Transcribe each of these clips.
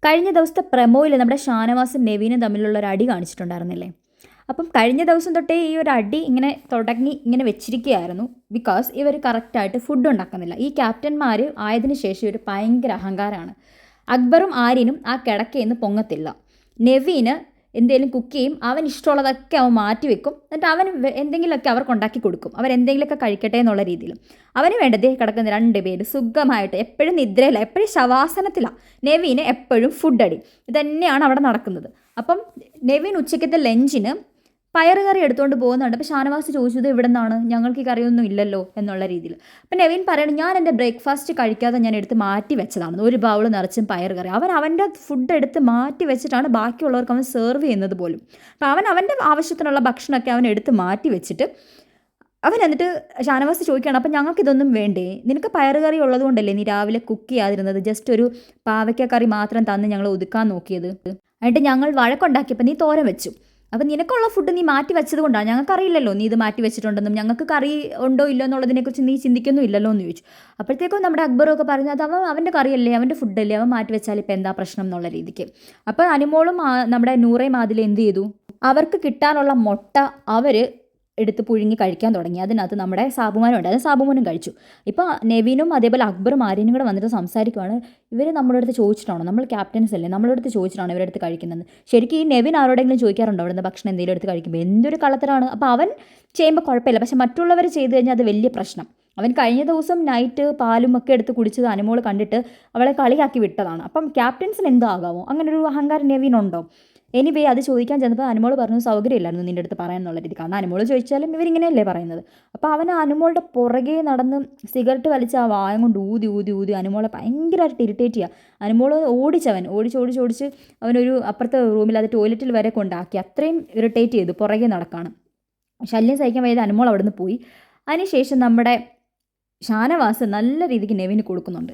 കഴിഞ്ഞ ദിവസത്തെ പ്രമോയിൽ നമ്മുടെ ഷാനവാസും നെവീനും തമ്മിലുള്ള ഒരു അടി കാണിച്ചിട്ടുണ്ടായിരുന്നില്ലേ? അപ്പം കഴിഞ്ഞ ദിവസം തൊട്ടേ ഈ ഒരു അടി ഇങ്ങനെ തുടങ്ങി ഇങ്ങനെ വെച്ചിരിക്കുകയായിരുന്നു. ബിക്കോസ് ഇവർ കറക്റ്റായിട്ട് ഫുഡ് ഉണ്ടാക്കുന്നില്ല. ഈ ക്യാപ്റ്റന്മാർ ആയതിനു ശേഷം ഒരു ഭയങ്കര അഹങ്കാരമാണ്. അക്ബറും ആര്യനും ആ കിടക്കയിൽ നിന്ന് പൊങ്ങത്തില്ല. നെവീന് എന്തെങ്കിലും കുക്ക് ചെയ്യും, അവൻ ഇഷ്ടമുള്ളതൊക്കെ അവൻ മാറ്റി വെക്കും, എന്നിട്ട് അവൻ എന്തെങ്കിലുമൊക്കെ അവർക്ക് ഉണ്ടാക്കി കൊടുക്കും, അവരെന്തെങ്കിലുമൊക്കെ കഴിക്കട്ടെ എന്നുള്ള രീതിയിൽ. അവന് വേണ്ടത് കിടക്കുന്ന 2 പേര് സുഖമായിട്ട് എപ്പോഴും നിദ്രയില്ല, എപ്പോഴും ശവാസനത്തിലാണ്. നെവീന് എപ്പോഴും ഫുഡ് അടി, ഇതന്നെയാണ് അവിടെ നടക്കുന്നത്. അപ്പം നെവീൻ ഉച്ചയ്ക്കത്തെ ലഞ്ചിന് പയറുകറി എടുത്തുകൊണ്ട് പോകുന്നുണ്ട്. അപ്പോൾ ഷാനവാസ് ചോദിച്ചത് ഇവിടെ നിന്നാണ്, ഞങ്ങൾക്ക് ഈ കറിയൊന്നും ഇല്ലല്ലോ എന്നുള്ള രീതിയിൽ. അപ്പം നെവീൻ പറയണം, ഞാൻ എൻ്റെ ബ്രേക്ക്ഫാസ്റ്റ് കഴിക്കാതെ ഞാൻ എടുത്ത് മാറ്റി വെച്ചതാണ്, ഒരു ബൗൾ നിറച്ചും പയറുകറി. അവൻ്റെ ഫുഡ് എടുത്ത് മാറ്റി വെച്ചിട്ടാണ് ബാക്കിയുള്ളവർക്ക് അവൻ സെർവ് ചെയ്യുന്നത് പോലും. അപ്പോൾ അവൻ്റെ ആവശ്യത്തിനുള്ള ഭക്ഷണമൊക്കെ അവൻ എടുത്ത് മാറ്റി വെച്ചിട്ട് അവൻ എന്നിട്ട് ഷാനവാസ് ചോദിക്കുകയാണ്, അപ്പം ഞങ്ങൾക്കിതൊന്നും വേണ്ടേ? നിനക്ക് പയറുകറി ഉള്ളതുകൊണ്ടല്ലേ നീ രാവിലെ കുക്ക് ചെയ്യാതിരുന്നത്? ജസ്റ്റ് ഒരു പാവയ്ക്ക കറി മാത്രം തന്ന് ഞങ്ങൾ ഒതുക്കാൻ നോക്കിയത്. എന്നിട്ട് ഞങ്ങൾ വഴക്കുണ്ടാക്കിയപ്പോൾ നീ തോരൻ വെച്ചു. അപ്പം നിനക്കുള്ള ഫുഡ് നീ മാറ്റി വെച്ചത് കൊണ്ടാണ്, ഞങ്ങൾക്കറിയില്ലല്ലോ നീ ഇത് മാറ്റി വെച്ചിട്ടുണ്ടെന്നും, ഞങ്ങൾക്ക് കറി ഉണ്ടോ ഇല്ലോ എന്നുള്ളതിനെക്കുറിച്ച് നീ ചിന്തിക്കൊന്നും ഇല്ലല്ലോ എന്ന് ചോദിച്ചു. അപ്പോഴത്തേക്കും നമ്മുടെ അക്ബറൊക്കെ പറഞ്ഞു, അത് അവൻ്റെ കറിയല്ലേ, അവൻ്റെ ഫുഡല്ലേ, അവൻ മാറ്റി വെച്ചാൽ ഇപ്പം എന്താ പ്രശ്നം എന്നുള്ള രീതിക്ക്. അപ്പോൾ അനുമോളും നമ്മുടെ നൂറയും ആദിലും എന്ത് ചെയ്തു? അവർക്ക് കിട്ടാനുള്ള മുട്ട അവർ എടുത്ത് പുഴുങ്ങി കഴിക്കാൻ തുടങ്ങി. അതിനകത്ത് നമ്മുടെ സാബുമാനും ഉണ്ട്, അത് സാബുമാനും കഴിച്ചു. ഇപ്പോൾ നെവീനും അതേപോലെ അക്ബറും ആര്യനും കൂടെ വന്നിട്ട് സംസാരിക്കുവാണ്, ഇവർ നമ്മുടെ അടുത്ത് ചോദിച്ചിട്ടാണോ, നമ്മൾ ക്യാപ്റ്റൻസ് അല്ലേ, നമ്മുടെ അടുത്ത് ചോദിച്ചിട്ടാണ് ഇവരുടെ അടുത്ത് കഴിക്കുന്നത്. ശരിക്കും ഈ നെവിൻ ആരോടെങ്കിലും ചോദിക്കാറുണ്ടോ അവിടുന്ന് ഭക്ഷണം എന്തെങ്കിലും എടുത്ത് കഴിക്കുമ്പോൾ? എന്തൊരു കളത്തരാണ്. അപ്പോൾ അവൻ ചെയ്യുമ്പോൾ കുഴപ്പമില്ല, പക്ഷെ മറ്റുള്ളവർ ചെയ്ത് കഴിഞ്ഞാൽ അത് വലിയ പ്രശ്നം. അവൻ കഴിഞ്ഞ ദിവസം നൈറ്റ് പാലും ഒക്കെ എടുത്ത് കുടിച്ചത് അനുമോൾ കണ്ടിട്ട് അവളെ കളിയാക്കി വിട്ടതാണ്. അപ്പം ക്യാപ്റ്റൻസിന് എന്തോ ആകാമോ? അങ്ങനൊരു അഹങ്കാരം നെവിനുണ്ടോ? എനിവേ അത് ചോദിക്കാൻ ചെന്നപ്പോൾ അനുമോൾ പറഞ്ഞു, സൗകര്യമില്ലായിരുന്നു നിൻ്റെ അടുത്ത് പറയാൻ എന്നുള്ള രീതി. കാരണം അനുമോൾ ചോദിച്ചാലും ഇവരിങ്ങനെയല്ലേ പറയുന്നത്. അപ്പോൾ അവൻ അനുമോളുടെ പുറകെ നടന്ന് സിഗരറ്റ് വലിച്ച് ആ വായം കൊണ്ട് ഊതി ഊതി ഊതി അനുമോളെ ഭയങ്കരമായിട്ട് ഇറിറ്റേറ്റ് ചെയ്യുക. അനുമോൾ ഓടിച്ച് അവനൊരു അപ്പുറത്തെ റൂമിൽ, അത് ടോയ്ലറ്റിൽ വരെ കൊണ്ടാക്കി. അത്രയും ഇറിറ്റേറ്റ് ചെയ്തു, പുറകെ നടക്കാണ്. ശല്യം സഹിക്കാൻ വയ്യാതെ അനുമോൾ അവിടെ നിന്ന് പോയി. അതിനുശേഷം നമ്മുടെ ഷാനവാസ് നല്ല രീതിക്ക് നെവിന് കൊടുക്കുന്നുണ്ട്.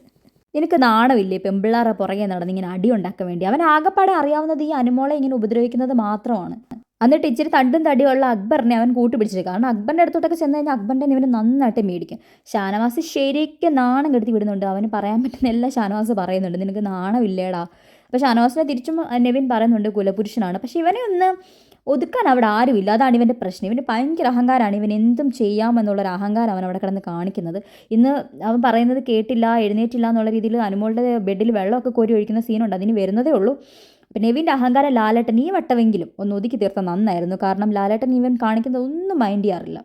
നിനക്ക് നാണമില്ലേ പെമ്പിള്ളാറെ പുറകെ നടന്ന് ഇങ്ങനെ അടി ഉണ്ടാക്കാൻ വേണ്ടി? അവൻ ആകെപ്പാടെ അറിയാവുന്നത് ഈ അനുമോളെ ഇങ്ങനെ ഉപദ്രവിക്കുന്നത് മാത്രമാണ്. എന്നിട്ട് ഇച്ചിരി തണ്ടും തടിയുള്ള അക്ബറിനെ അവൻ കൂട്ടുപിടിച്ചത്. കാരണം അക്ബറിൻ്റെ അടുത്തോട്ടൊക്കെ ചെന്ന് കഴിഞ്ഞാൽ അക്ബറിൻ്റെ ഇവന് നന്നായിട്ട് മേടിക്കും. ഷാനവാസ് ശരിക്കും നാണം കെടുത്തി വിടുന്നുണ്ട്. അവന് പറയാൻ പറ്റുന്ന എല്ലാം ഷാനവാസ് പറയുന്നുണ്ട്, നിനക്ക് നാണമില്ലേടാ. അപ്പോൾ ഷാനവാസിനെ തിരിച്ചും നെവിൻ പറയുന്നുണ്ട് കുലപുരുഷനാണ്. പക്ഷേ ഇവനെ ഒന്ന് ഒതുക്കാൻ അവിടെ ആരുമില്ല, അതാണ് ഇവൻ്റെ പ്രശ്നം. ഇവന് ഭയങ്കര അഹങ്കാരമാണ്, ഇവൻ എന്തും ചെയ്യാമെന്നുള്ളൊരു അഹങ്കാരം അവൻ അവിടെ കിടന്ന് കാണിക്കുന്നത്. ഇന്ന് അവൻ പറയുന്നത് കേട്ടില്ല, എഴുന്നേറ്റില്ല എന്നുള്ള രീതിയിൽ അനുമോളുടെ ബെഡിൽ വെള്ളമൊക്കെ കോരി ഒഴിക്കുന്ന സീനുണ്ട്, അതിന് വരുന്നതേ ഉള്ളൂ. അപ്പം നെവിൻ്റെ അഹങ്കാരം ലാലേട്ടൻ ഈ വട്ടമെങ്കിലും ഒന്ന് ഒതുക്കി തീർത്താൽ നന്നായിരുന്നു. കാരണം ലാലേട്ടൻ ഇവൻ കാണിക്കുന്നത് ഒന്നും മൈൻഡ് ചെയ്യാറില്ല.